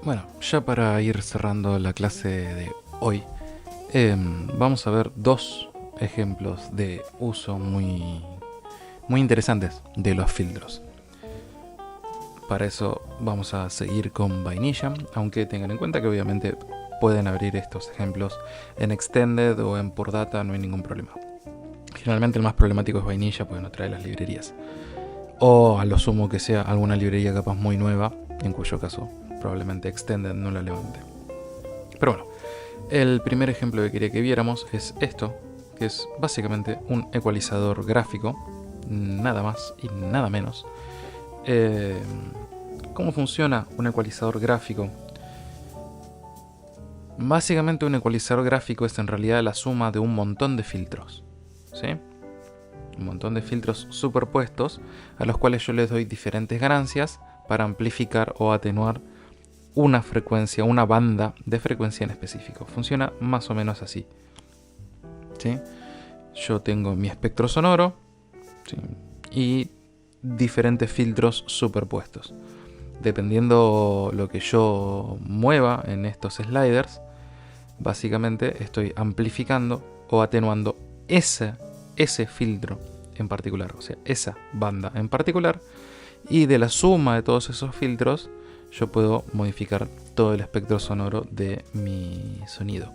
Bueno, ya para ir cerrando la clase de hoy, vamos a ver dos ejemplos de uso muy interesantes de los filtros. Para eso vamos a seguir con Vainilla, aunque tengan en cuenta que obviamente pueden abrir estos ejemplos en Extended o en Por Data, no hay ningún problema. Generalmente el más problemático es Vainilla porque no trae las librerías. O a lo sumo que sea alguna librería capaz muy nueva, en cuyo caso probablemente Extended no la levante. Pero bueno, el primer ejemplo que quería que viéramos es esto, que es básicamente un ecualizador gráfico, nada más y nada menos. ¿Cómo funciona un ecualizador gráfico? Básicamente un ecualizador gráfico es en realidad la suma de un montón de filtros, ¿sí? Un montón de filtros superpuestos a los cuales yo les doy diferentes ganancias para amplificar o atenuar una frecuencia, una banda de frecuencia en específico. Funciona más o menos así, ¿sí? Yo tengo mi espectro sonoro, ¿sí? Y diferentes filtros superpuestos. Dependiendo lo que yo mueva en estos sliders, básicamente estoy amplificando o atenuando ese filtro en particular, o sea, esa banda en particular, y de la suma de todos esos filtros yo puedo modificar todo el espectro sonoro de mi sonido.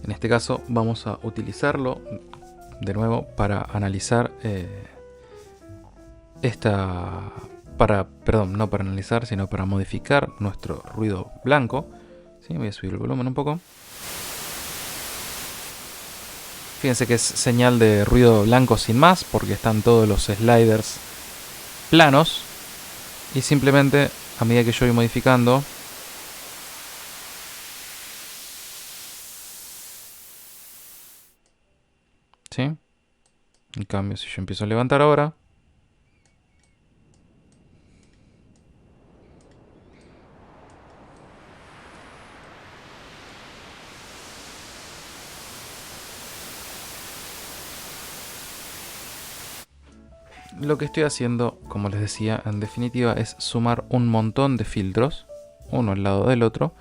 En este caso vamos a utilizarlo de nuevo para analizar no para analizar, sino para modificar nuestro ruido blanco. ¿Sí? Voy a subir el volumen un poco. Fíjense que es señal de ruido blanco sin más, porque están todos los sliders planos. Y simplemente, a medida que yo voy modificando, ¿sí? En cambio, si yo empiezo a levantar ahora, lo que estoy haciendo, como les decía, en definitiva es sumar un montón de filtros, uno al lado del otro,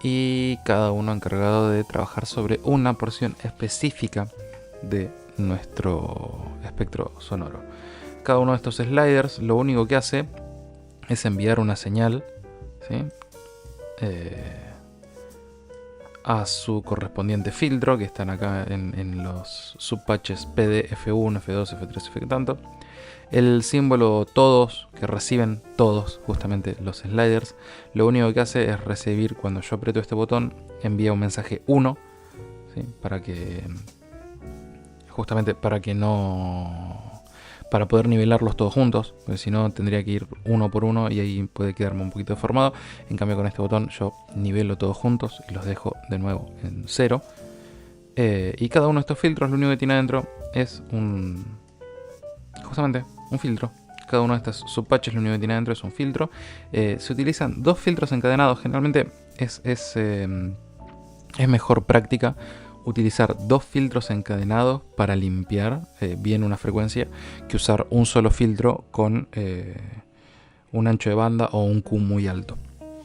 y cada uno encargado de trabajar sobre una porción específica de nuestro espectro sonoro. Cada uno de estos sliders lo único que hace es enviar una señal, ¿sí? A su correspondiente filtro, que están acá en los subpatches PD, F1, F2, F3, F tanto. El símbolo todos, que reciben todos justamente los sliders, lo único que hace es recibir, cuando yo aprieto este botón, envía un mensaje 1, ¿sí? Justamente para poder nivelarlos todos juntos, porque si no tendría que ir uno por uno y ahí puede quedarme un poquito deformado. En cambio con este botón yo nivelo todos juntos y los dejo de nuevo en 0. Y cada uno de estos filtros lo único que tiene adentro es justamente un filtro. Cada uno de estos subpatches lo único que tiene adentro es un filtro. Se utilizan dos filtros encadenados. Generalmente es mejor práctica utilizar dos filtros encadenados para limpiar bien una frecuencia que usar un solo filtro con un ancho de banda o un Q muy alto.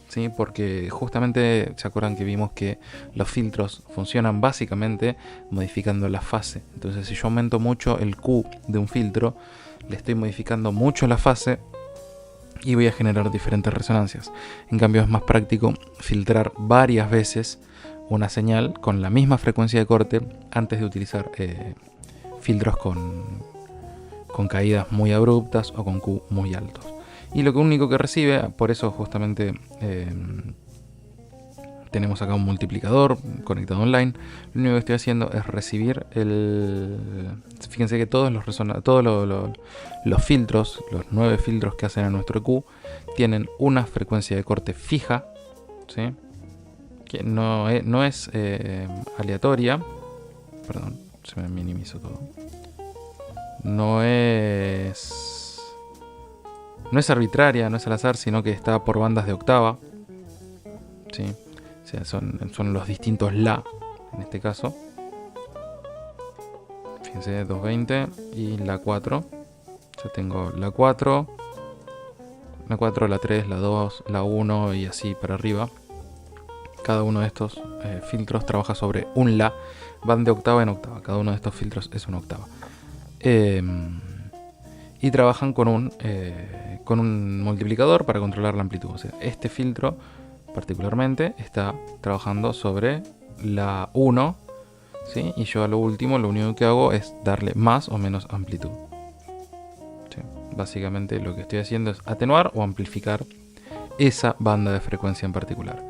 ¿Sí? Porque justamente se acuerdan que vimos que los filtros funcionan básicamente modificando la fase. Entonces si yo aumento mucho el Q de un filtro, le estoy modificando mucho la fase y voy a generar diferentes resonancias. En cambio es más práctico filtrar varias veces una señal con la misma frecuencia de corte antes de utilizar filtros con caídas muy abruptas o con Q muy altos. Y lo único que recibe, por eso justamente tenemos acá un multiplicador conectado online. Lo único que estoy haciendo es recibir fíjense que todos los filtros, los 9 filtros que hacen a nuestro Q, tienen una frecuencia de corte fija, ¿sí? Que no es aleatoria. Perdón, se me minimizó todo. No es arbitraria, no es al azar, sino que está por bandas de octava, ¿sí? O sea, son los distintos La, en este caso. Fíjense, 220 y La 4. Yo tengo La 4, la 4, la 3, la 2, la 1 y así para arriba. Cada uno de estos filtros trabaja sobre un La. Van de octava en octava. Cada uno de estos filtros es una octava. Y trabajan con un multiplicador para controlar la amplitud. O sea, este filtro particularmente está trabajando sobre la 1, ¿sí? Y yo a lo último lo único que hago es darle más o menos amplitud. ¿Sí? Básicamente lo que estoy haciendo es atenuar o amplificar esa banda de frecuencia en particular.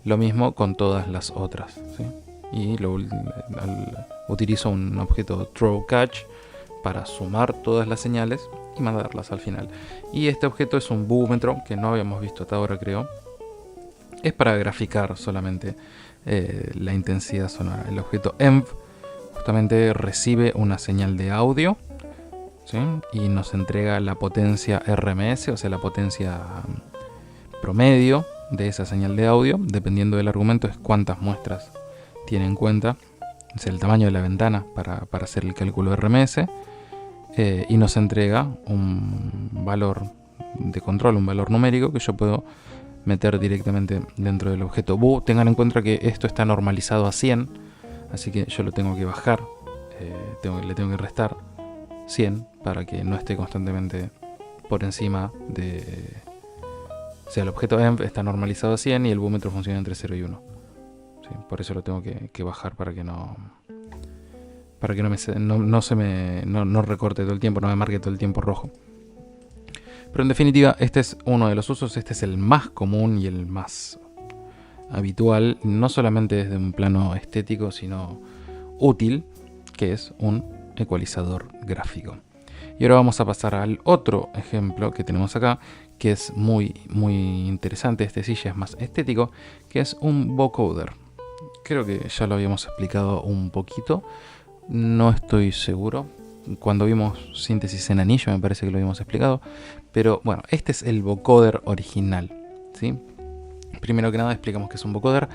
Lo mismo con todas las otras, ¿sí? Y utilizo un objeto throw catch para sumar todas las señales y mandarlas al final. Y este objeto es un búmetro que no habíamos visto hasta ahora, creo. Es para graficar solamente la intensidad sonora. El objeto env justamente recibe una señal de audio, ¿sí? Y nos entrega la potencia RMS, o sea, la potencia promedio de esa señal de audio. Dependiendo del argumento es cuántas muestras tiene en cuenta, o sea, el tamaño de la ventana para hacer el cálculo de RMS. Y nos entrega un valor de control, un valor numérico que yo puedo meter directamente dentro del objeto bu. Tengan en cuenta que esto está normalizado a 100, así que yo lo tengo que bajar, le tengo que restar 100 para que no esté constantemente por encima de... O sea, el objeto env está normalizado a 100 y el búmetro funciona entre 0 y 1. ¿Sí? Por eso lo tengo que bajar para que no recorte todo el tiempo, no me marque todo el tiempo rojo. Pero en definitiva, este es uno de los usos, este es el más común y el más habitual, no solamente desde un plano estético, sino útil, que es un ecualizador gráfico. Y ahora vamos a pasar al otro ejemplo que tenemos acá, que es muy interesante. Este sí ya es más estético, que es un vocoder. Creo que ya lo habíamos explicado un poquito, no estoy seguro. Cuando vimos síntesis en anillo me parece que lo habíamos explicado. Pero bueno, este es el vocoder original, ¿sí? Primero que nada explicamos que es un vocoder.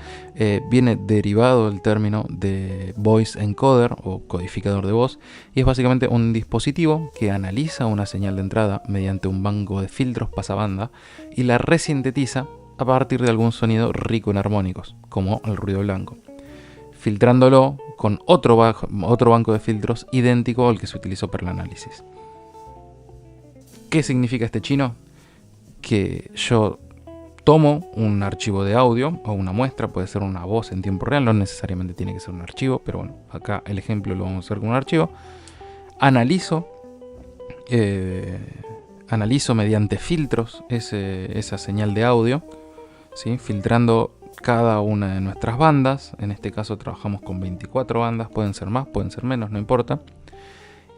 Viene derivado del término de voice encoder o codificador de voz. Y es básicamente un dispositivo que analiza una señal de entrada mediante un banco de filtros pasabanda y la resintetiza a partir de algún sonido rico en armónicos, como el ruido blanco, filtrándolo con otro banco de filtros idéntico al que se utilizó para el análisis. ¿Qué significa este chino? Que yo tomo un archivo de audio o una muestra, puede ser una voz en tiempo real, no necesariamente tiene que ser un archivo, pero bueno, acá el ejemplo lo vamos a hacer con un archivo. Analizo mediante filtros esa señal de audio, ¿sí? Filtrando cada una de nuestras bandas. En este caso trabajamos con 24 bandas, pueden ser más, pueden ser menos, no importa.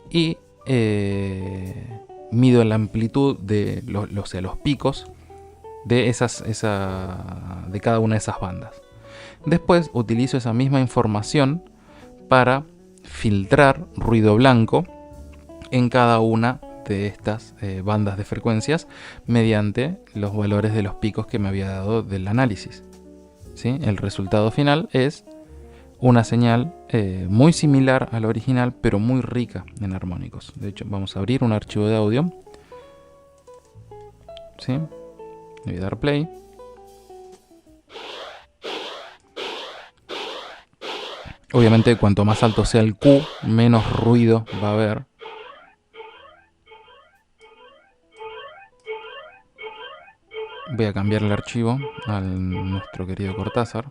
Y mido la amplitud de los picos de cada una de esas bandas. Después utilizo esa misma información para filtrar ruido blanco en cada una de estas bandas de frecuencias mediante los valores de los picos que me había dado del análisis. ¿Sí? El resultado final es una señal muy similar a la original, pero muy rica en armónicos. De hecho, vamos a abrir un archivo de audio. ¿Sí? Le voy a dar play. Obviamente, cuanto más alto sea el Q, menos ruido va a haber. Voy a cambiar el archivo a nuestro querido Cortázar.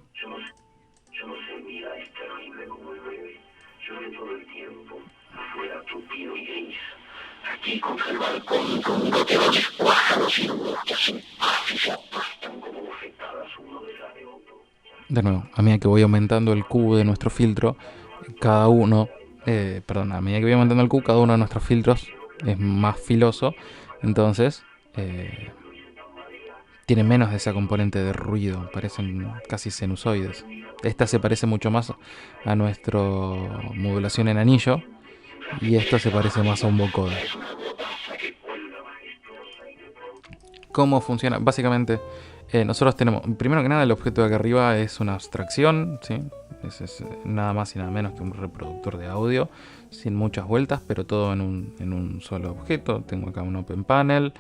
Aquí contra el balcón con goterones pájaros y muchas simpáticas pastan como bofetadas uno de otro. De nuevo, a medida que voy aumentando el Q de nuestro filtro, a medida que voy aumentando el Q, cada uno de nuestros filtros es más filoso, entonces tiene menos de esa componente de ruido, parecen casi sinusoides. Esta se parece mucho más a nuestra modulación en anillo, y esto se parece más a un vocoder. ¿Cómo funciona? Básicamente, nosotros tenemos, primero que nada, el objeto de acá arriba es una abstracción, ¿sí? Es nada más y nada menos que un reproductor de audio, sin muchas vueltas, pero todo en un solo objeto. Tengo acá un Open Panel,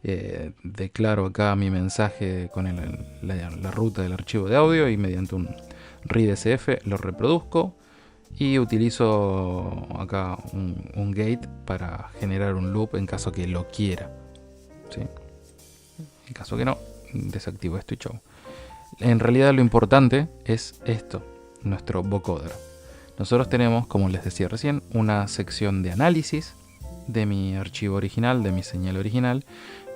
declaro acá mi mensaje con la ruta del archivo de audio y mediante un readsf lo reproduzco y utilizo acá un gate para generar un loop en caso que lo quiera, ¿sí? En caso que no, desactivo esto y chau. En realidad lo importante es esto, nuestro vocoder. Nosotros tenemos, como les decía recién, una sección de análisis de mi archivo original, de mi señal original,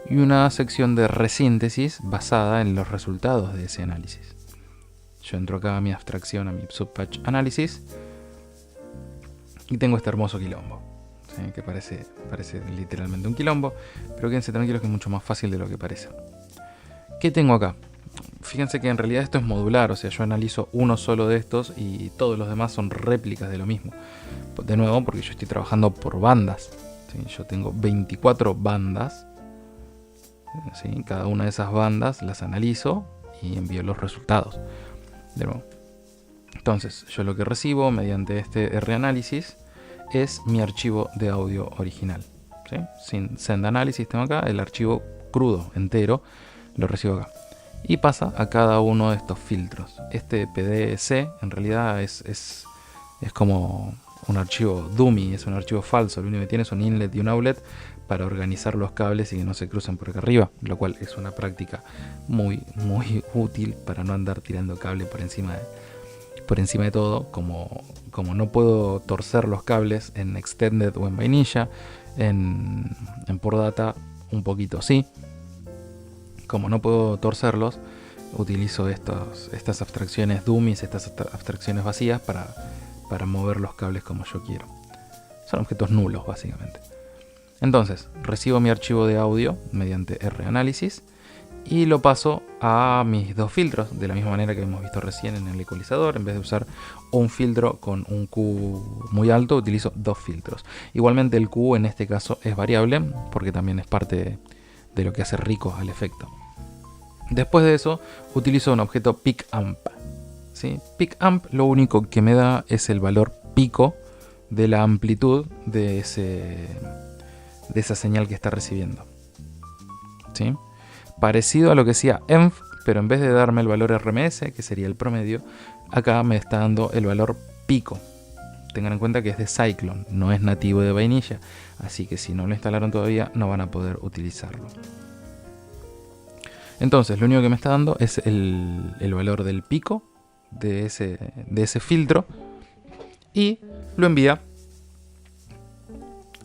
y una sección de resíntesis basada en los resultados de ese análisis. Yo entro acá a mi abstracción, a mi subpatch análisis, y tengo este hermoso quilombo, ¿sí? Que parece literalmente un quilombo, pero quédense tranquilos que es mucho más fácil de lo que parece. ¿Qué tengo acá? Fíjense que en realidad esto es modular, o sea, yo analizo uno solo de estos y todos los demás son réplicas de lo mismo. De nuevo, porque yo estoy trabajando por bandas, ¿sí? Yo tengo 24 bandas, ¿sí? Cada una de esas bandas las analizo y envío los resultados. De nuevo. Entonces, yo lo que recibo mediante este reanálisis es mi archivo de audio original, ¿sí? Sin send analysis tengo acá el archivo crudo, entero, lo recibo acá. Y pasa a cada uno de estos filtros. Este PDC en realidad es como un archivo dummy, es un archivo falso. Lo único que tiene es un inlet y un outlet para organizar los cables y que no se crucen por acá arriba, lo cual es una práctica muy útil para no andar tirando cable por encima de todo. Como no puedo torcer los cables en Extended o en Vainilla, en Port-Data un poquito sí. Como no puedo torcerlos, utilizo estas abstracciones dummies, estas abstracciones vacías para mover los cables como yo quiero. Son objetos nulos, básicamente. Entonces, recibo mi archivo de audio mediante reanálisis y lo paso a mis dos filtros, de la misma manera que hemos visto recién en el ecualizador. En vez de usar un filtro con un Q muy alto, utilizo dos filtros. Igualmente el Q en este caso es variable, porque también es parte de lo que hace rico al efecto. Después de eso, utilizo un objeto picamp, ¿sí? Picamp lo único que me da es el valor pico de la amplitud de esa señal que está recibiendo, ¿sí? Parecido a lo que hacía env, pero en vez de darme el valor RMS, que sería el promedio, acá me está dando el valor pico. Tengan en cuenta que es de Cyclone, no es nativo de Vainilla, así que si no lo instalaron todavía no van a poder utilizarlo. Entonces lo único que me está dando es el valor del pico de ese filtro y lo envía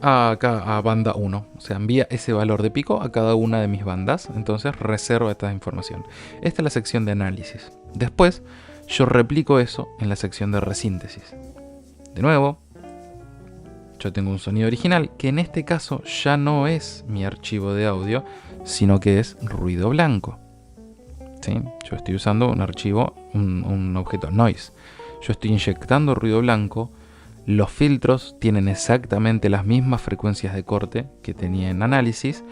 acá a banda 1. O sea, envía ese valor de pico a cada una de mis bandas. Entonces reserva esta información. Esta es la sección de análisis. Después yo replico eso en la sección de resíntesis. De nuevo, yo tengo un sonido original que en este caso ya no es mi archivo de audio, sino que es ruido blanco, ¿sí? Yo estoy usando un archivo, un objeto noise. Yo estoy inyectando ruido blanco. Los filtros tienen exactamente las mismas frecuencias de corte que tenía en análisis.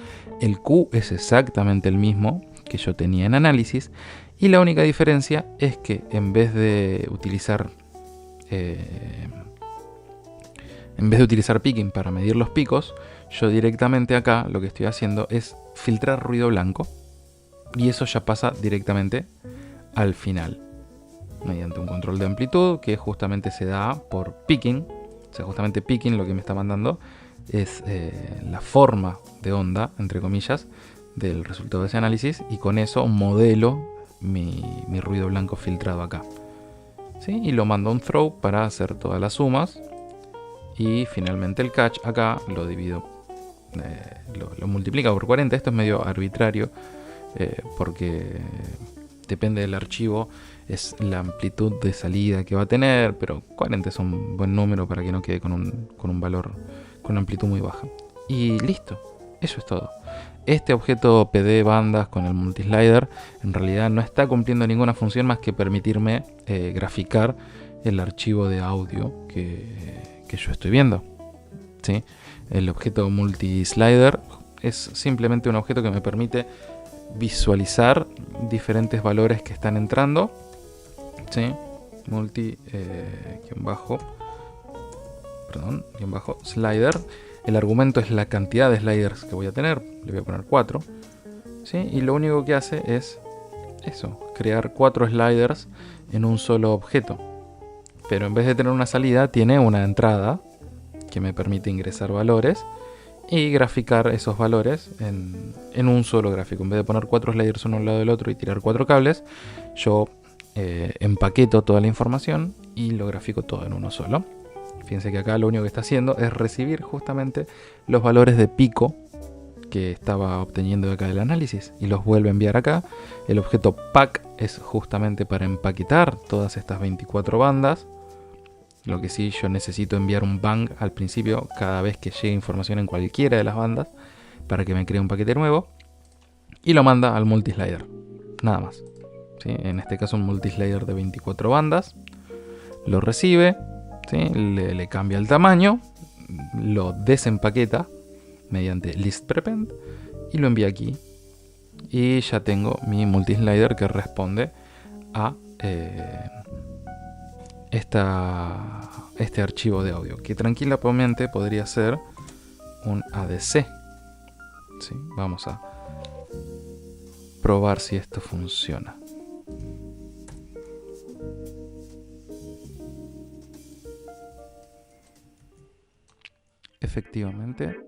El Q es exactamente el mismo que yo tenía en análisis. Y la única diferencia es que en vez de utilizar picking para medir los picos, yo directamente acá lo que estoy haciendo es filtrar ruido blanco. Y eso ya pasa directamente al final, mediante un control de amplitud que justamente se da por picking. O sea, justamente picking lo que me está mandando es la forma de onda, entre comillas, del resultado de ese análisis, y con eso modelo mi ruido blanco filtrado acá, ¿sí? Y lo mando a un throw para hacer todas las sumas, y finalmente el catch acá lo divido, lo multiplica por 40. Esto es medio arbitrario porque depende del archivo, es la amplitud de salida que va a tener, pero 40 es un buen número para que no quede con un valor, con una amplitud muy baja. Y listo, eso es todo. Este objeto PD bandas con el multislider en realidad no está cumpliendo ninguna función más que permitirme graficar el archivo de audio que yo estoy viendo, ¿sí? El objeto multislider es simplemente un objeto que me permite visualizar diferentes valores que están entrando, ¿sí? Slider El argumento es la cantidad de sliders que voy a tener, le voy a poner 4, ¿sí? Y lo único que hace es eso, crear 4 sliders en un solo objeto. Pero en vez de tener una salida, tiene una entrada que me permite ingresar valores y graficar esos valores en un solo gráfico. En vez de poner 4 sliders uno al lado del otro y tirar 4 cables, yo empaqueto toda la información y lo grafico todo en uno solo. Fíjense que acá lo único que está haciendo es recibir justamente los valores de pico que estaba obteniendo acá del análisis y los vuelve a enviar acá. El objeto pack es justamente para empaquetar todas estas 24 bandas. Lo que sí, yo necesito enviar un bang al principio cada vez que llegue información en cualquiera de las bandas para que me cree un paquete nuevo y lo manda al multislider, nada más, ¿sí? En este caso un multislider de 24 bandas, lo recibe, ¿sí? Le cambia el tamaño, lo desempaqueta mediante list prepend y lo envía aquí y ya tengo mi multislider que responde a este archivo de audio, que tranquilamente podría ser un ADC. ¿Sí? Vamos a probar si esto funciona. Efectivamente,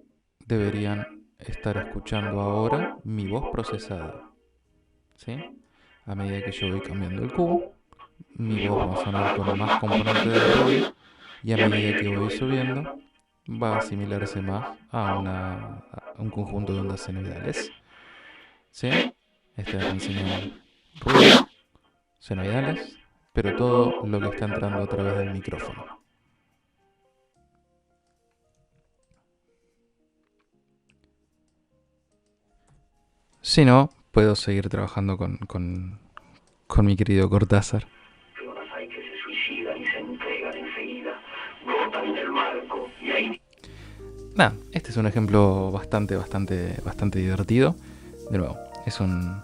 deberían estar escuchando ahora mi voz procesada. ¿Sí? A medida que yo voy cambiando el cubo, mi voz va a sonar con más componentes de ruido y a medida que voy subiendo va a asimilarse más a un conjunto de ondas senoidales. ¿Sí? Este es mi señal ruido, senoidales, pero todo lo que está entrando a través del micrófono. Si no, puedo seguir trabajando con mi querido Cortázar. Hay que se suicidan y se entregan enseguida, brotan del marco y ahí... Este es un ejemplo bastante divertido. De nuevo, es un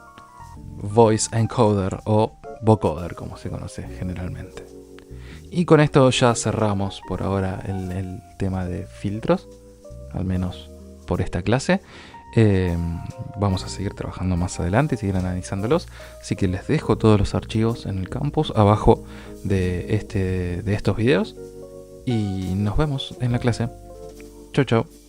voice encoder o vocoder, como se conoce generalmente. Y con esto ya cerramos por ahora el tema de filtros, al menos por esta clase. Vamos a seguir trabajando más adelante y seguir analizándolos, así que les dejo todos los archivos en el campus abajo de estos videos y nos vemos en la clase. Chau chau.